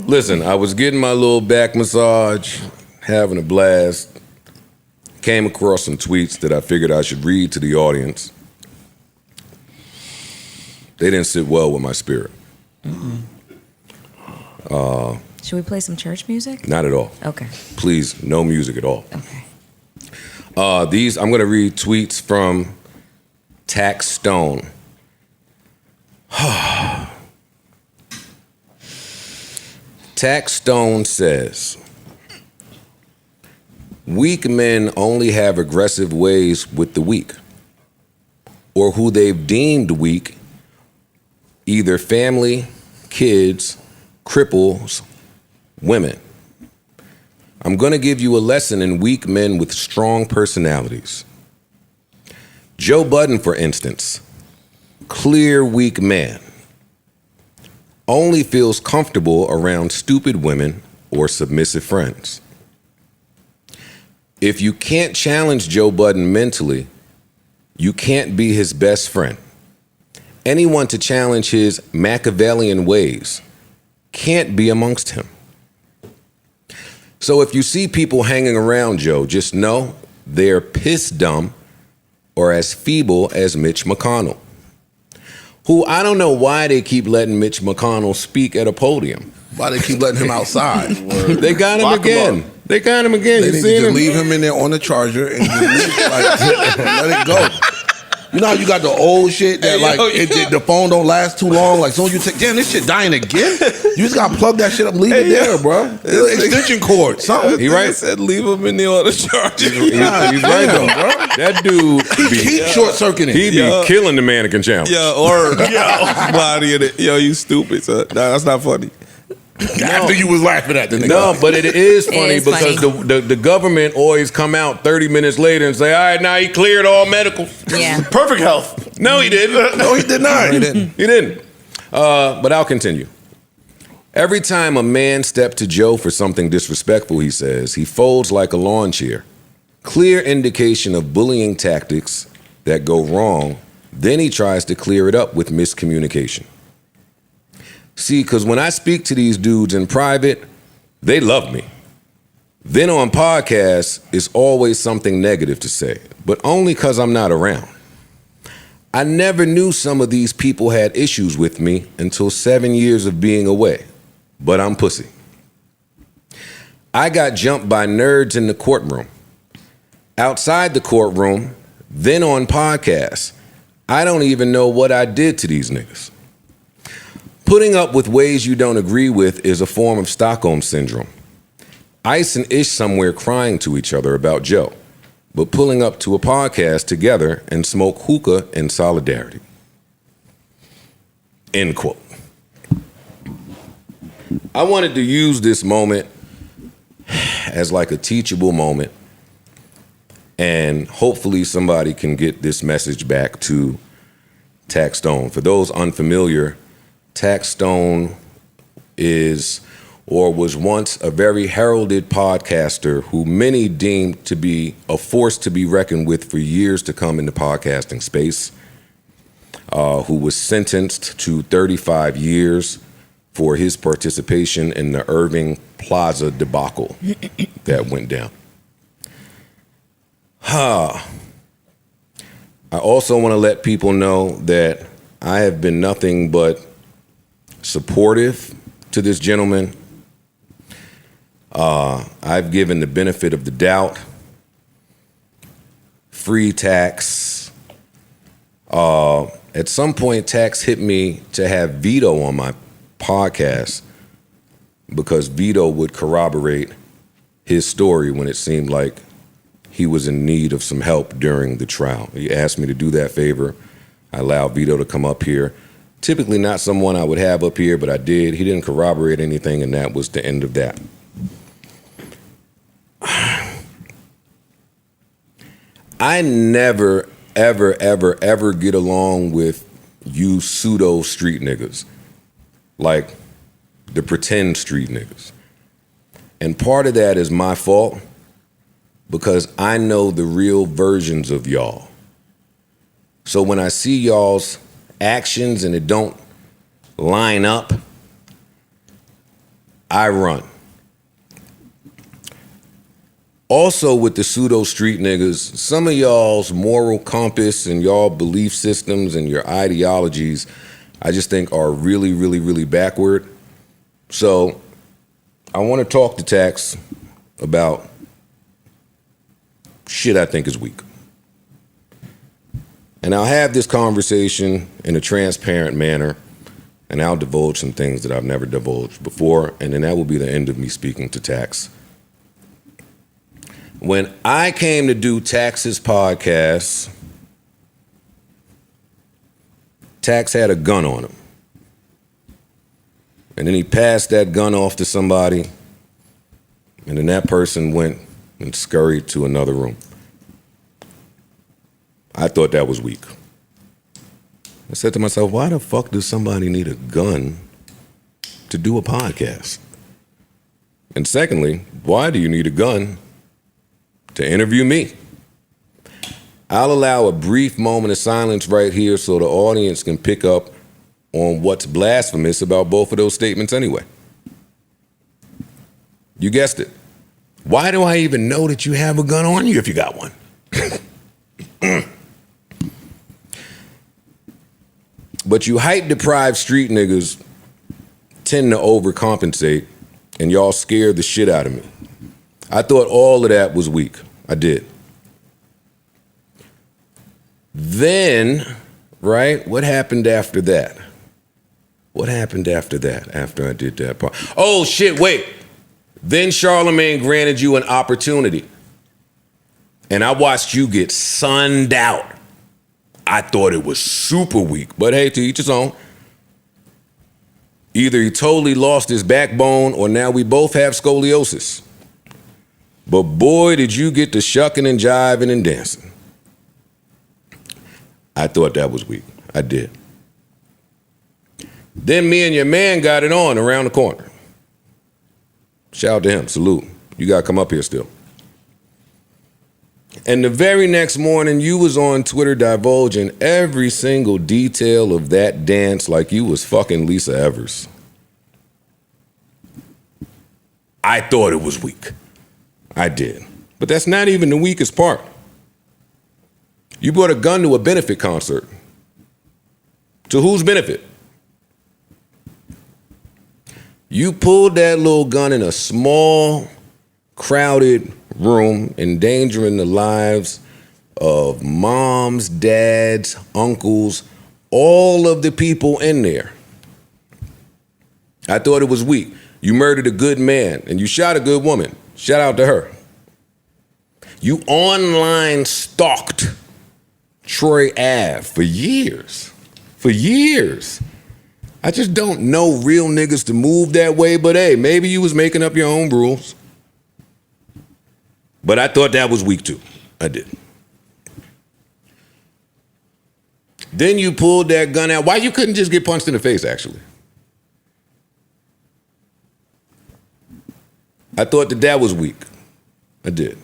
Listen, I was getting my little back massage, having a blast. Came across some tweets that I figured I should read to the audience. They didn't sit well with my spirit. Should we play some church music? Not at all. Okay. Please, no music at all. Okay. I'm going to read tweets from Taxstone. Taxstone says, weak men only have aggressive ways with the weak, or who they've deemed weak, either family, kids, cripples, women. I'm going to give you a lesson in weak men with strong personalities. Joe Budden, for instance, clear weak man, only feels comfortable around stupid women or submissive friends. If you can't challenge Joe Budden mentally, you can't be his best friend. Anyone to challenge his Machiavellian ways can't be amongst him. So if you see people hanging around Joe, just know they're piss dumb or as feeble as Mitch McConnell, who I don't know why they keep letting Mitch McConnell speak at a podium. Why they keep letting him outside? They got him again. They got him again. They You need seen to him? leave him in there on the charger and let it go. You know how you got the old shit that the phone don't last too long? Like, as soon as you take, damn, this shit dying again? You just gotta plug that shit up, leave it there, bro. Extension cord, something. He right? Said leave him in there on the charger. He's right though, bro. That dude Keep short circuiting. he be killing the mannequin challenge. Body in it. Yo, you stupid, son. Nah, that's not funny. After you was laughing at the nigga. No, but it is funny is because funny. the government always come out 30 minutes later and say, all right, now he cleared all medical. Yeah. Perfect health. No, he didn't. No, he did not. He didn't. He didn't. But I'll continue. Every time a man steps to Joe for something disrespectful, he says, he folds like a lawn chair. Clear indication of bullying tactics that go wrong. Then he tries to clear it up with miscommunication. See, because when I speak to these dudes in private, they love me. Then on podcasts, it's always something negative to say, but only because I'm not around. I never knew some of these people had issues with me until 7 years of being away, but I'm pussy. I got jumped by nerds in the courtroom. Outside the courtroom, then on podcasts, I don't even know what I did to these niggas. Putting up with ways you don't agree with is a form of Stockholm Syndrome. Ice and Ish somewhere crying to each other about Joe, but pulling up to a podcast together and smoke hookah in solidarity. End quote. I wanted to use this moment as like a teachable moment, and hopefully somebody can get this message back to Taxstone. For those unfamiliar, Taxstone is or was once a very heralded podcaster who many deemed to be a force to be reckoned with for years to come in the podcasting space, who was sentenced to 35 years for his participation in the Irving Plaza debacle that went down. I also want to let people know that I have been nothing but supportive to this gentleman. I've given the benefit of the doubt. Free Tax. At some point, Tax hit me to have Vito on my podcast because Vito would corroborate his story when it seemed like he was in need of some help during the trial. He asked me to do that favor. I allowed Vito to come up here. Typically not someone I would have up here, but I did. He didn't corroborate anything, and that was the end of that. I never, ever, ever, ever get along with you pseudo street niggas, like the pretend street niggas. And part of that is my fault because I know the real versions of y'all. So when I see y'all's actions and it don't line up, I run. Also with the pseudo street niggas, some of y'all's moral compass and y'all belief systems and your ideologies, I just think are really, really, really backward. So I want to talk to Tax about shit I think is weak. And I'll have this conversation in a transparent manner, and I'll divulge some things that I've never divulged before, and then that will be the end of me speaking to Tax. When I came to do Tax's podcast, Tax had a gun on him. And then he passed that gun off to somebody, and then that person went and scurried to another room. I thought that was weak. I said to myself, why the fuck does somebody need a gun to do a podcast? And secondly, why do you need a gun to interview me? I'll allow a brief moment of silence right here so the audience can pick up on what's blasphemous about both of those statements anyway. You guessed it. Why do I even know that you have a gun on you if you got one? But you height-deprived street niggas tend to overcompensate, and y'all scared the shit out of me. I thought all of that was weak. I did. Then, right, what happened after that? What happened after that, after I did that part? Oh, shit, wait. Then Charlemagne granted you an opportunity. And I watched you get sunned out. I thought it was super weak, but hey, to each his own. Either he totally lost his backbone or now we both have scoliosis. But boy, did you get to shucking and jiving and dancing. I thought that was weak. I did. Then me and your man got it on around the corner. Shout out to him. Salute. You got to come up here still. And the very next morning, you was on Twitter divulging every single detail of that dance like you was fucking Lisa Evers. I thought it was weak. I did. But that's not even the weakest part. You brought a gun to a benefit concert. To whose benefit? You pulled that little gun in a small, crowded room, endangering the lives of moms, dads, uncles, all of the people in there. I thought it was weak. You murdered a good man and you shot a good woman. Shout out to her. You online stalked Troy Ave for years. For years. I just don't know real niggas to move that way, but hey, maybe you was making up your own rules. But I thought that was weak too. I did. Then you pulled that gun out. Why you couldn't just get punched in the face, actually? I thought that was weak. I did.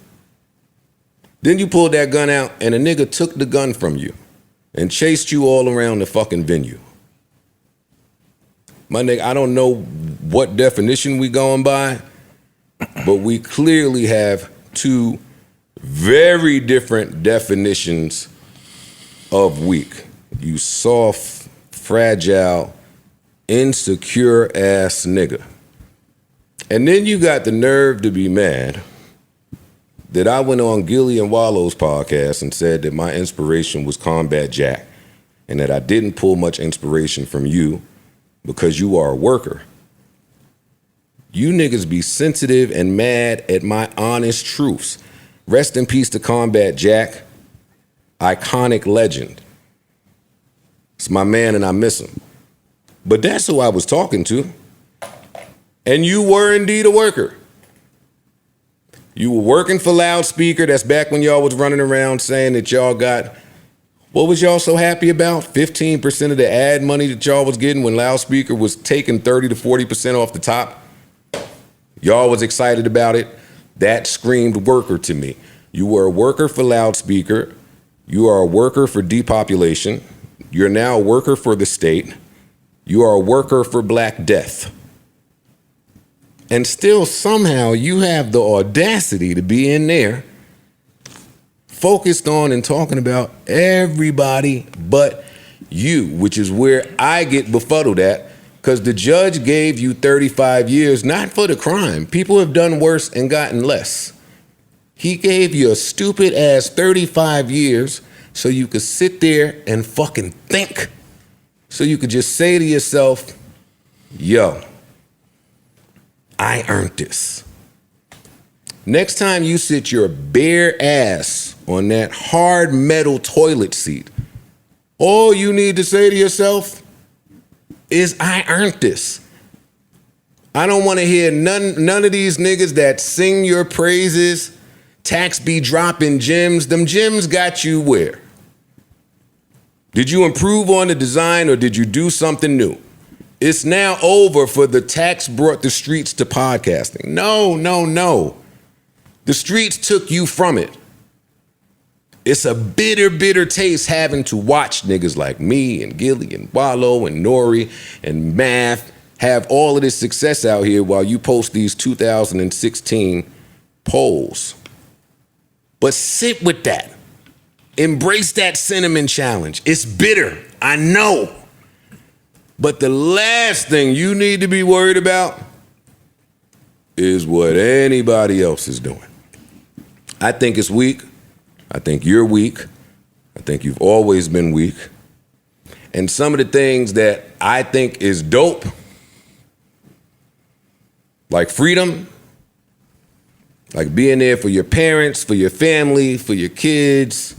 Then you pulled that gun out and a nigga took the gun from you and chased you all around the fucking venue. My nigga, I don't know what definition we going by, but we clearly have two very different definitions of weak. You soft, fragile, insecure ass nigga. And then you got the nerve to be mad that I went on Gilly and Wallow's podcast and said that my inspiration was Combat Jack and that I didn't pull much inspiration from you because you are a worker. You niggas be sensitive and mad at my honest truths. Rest in peace to Combat Jack, iconic legend. It's my man and I miss him. But that's who I was talking to. And you were indeed a worker. You were working for Loudspeaker. That's back when y'all was running around saying that y'all got, what was y'all so happy about? 15% of the ad money that y'all was getting when Loudspeaker was taking 30 to 40% off the top. Y'all was excited about it. That screamed worker to me. You were a worker for Loudspeaker. You are a worker for depopulation. You're now a worker for the state. You are a worker for Black Death. And still somehow you have the audacity to be in there focused on and talking about everybody but you, which is where I get befuddled at, because the judge gave you 35 years, not for the crime. People have done worse and gotten less. He gave you a stupid ass 35 years so you could sit there and fucking think. So you could just say to yourself, yo, I earned this. Next time you sit your bare ass on that hard metal toilet seat, all you need to say to yourself is, I earned this. I don't want to hear none of these niggas that sing your praises. Tax be dropping gems. Them gems got you where? Did you improve on the design or did you do something new? It's now over for the tax brought the streets to podcasting. No. The streets took you from it. It's a bitter, bitter taste having to watch niggas like me and Gilly and Wallow and Rory and Math have all of this success out here while you post these 2016 polls. But sit with that. Embrace that cinnamon challenge. It's bitter, I know. But the last thing you need to be worried about is what anybody else is doing. I think it's weak. I think you're weak. I think you've always been weak. And some of the things that I think is dope, like freedom, like being there for your parents, for your family, for your kids,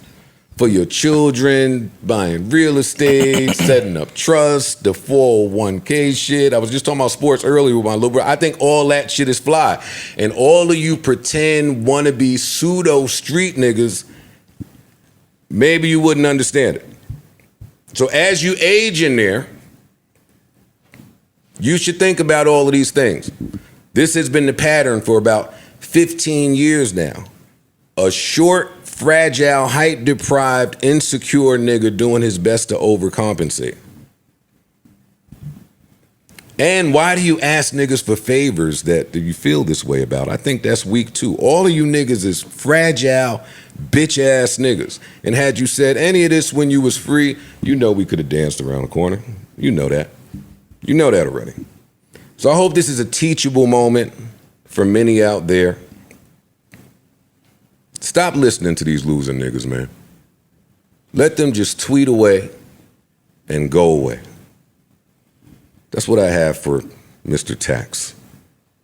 for your children, buying real estate, setting up trust, the 401k shit. I was just talking about sports earlier with my little brother. I think all that shit is fly. And all of you pretend wannabe pseudo street niggas, maybe you wouldn't understand it. So as you age in there, you should think about all of these things. This has been the pattern for about 15 years now. A short, fragile, height-deprived, insecure nigga doing his best to overcompensate. And why do you ask niggas for favors that you feel this way about? I think that's weak too. All of you niggas is fragile, bitch-ass niggas. And had you said any of this when you was free, you know we could have danced around the corner. You know that. You know that already. So I hope this is a teachable moment for many out there. Stop listening to these loser niggas, man. Let them just tweet away and go away. That's what I have for Mr. Tax.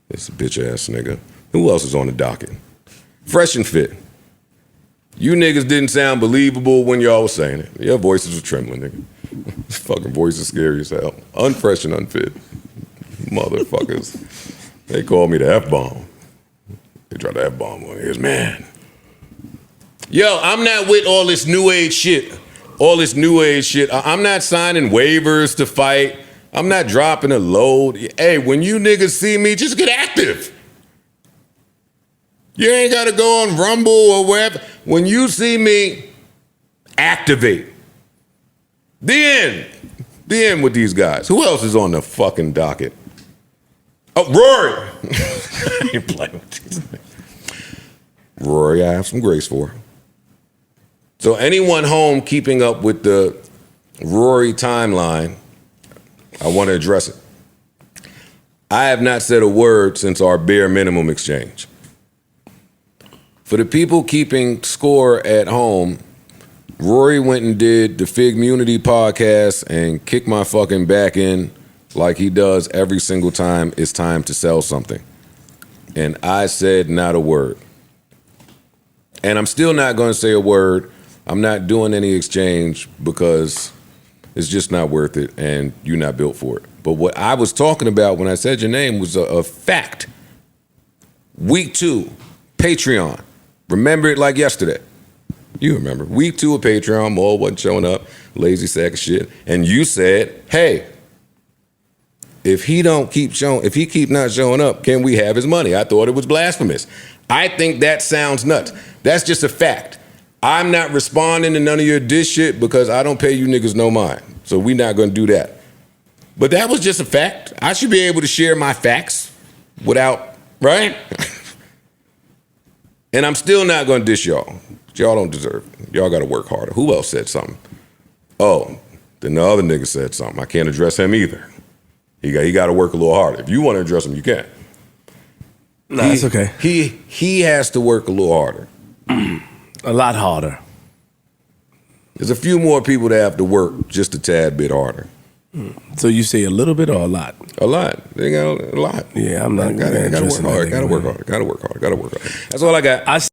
This bitch-ass nigga. Who else is on the docket? Fresh and Fit. You niggas didn't sound believable when y'all was saying it. Your voices were trembling, nigga. This fucking voice is scary as hell. Unfresh and unfit. Motherfuckers. They call me the F-bomb. They tried to F-bomb on his man. Yo, I'm not with all this new age shit. I'm not signing waivers to fight. I'm not dropping a load. Hey, when you niggas see me, just get active. You ain't got to go on Rumble or wherever. When you see me, activate. The end. The end with these guys. Who else is on the fucking docket? Oh, Rory. I ain't playing with these niggas. Rory, I have some grace for. So anyone home keeping up with the Rory timeline, I want to address it. I have not said a word since our bare minimum exchange. For the people keeping score at home, Rory went and did the Fig Munity podcast and kicked my fucking back in like he does every single time it's time to sell something. And I said not a word. And I'm still not going to say a word. I'm not doing any exchange because it's just not worth it and you're not built for it. But what I was talking about when I said your name was a fact. Week 2, Patreon. Remember it like yesterday. You remember. Week 2 of Patreon, Maul wasn't showing up, lazy sack of shit. And you said, hey, if he keep not showing up, can we have his money? I thought it was blasphemous. I think that sounds nuts. That's just a fact. I'm not responding to none of your diss shit because I don't pay you niggas no mind. So we not gonna do that. But that was just a fact. I should be able to share my facts. without, right? And I'm still not going to dish y'all. Y'all don't deserve it. Y'all got to work harder. Who else said something? Oh, then the other nigga said something. I can't address him either. He got to work a little harder. If you want to address him, you can. No, it's okay. He has to work a little harder. A lot harder. There's a few more people that have to work just a tad bit harder. So you say a little bit or a lot? A lot. They got a lot. Yeah, I'm not. Gotta work hard. Gotta work harder. Gotta work harder. Gotta work harder. That's all I got.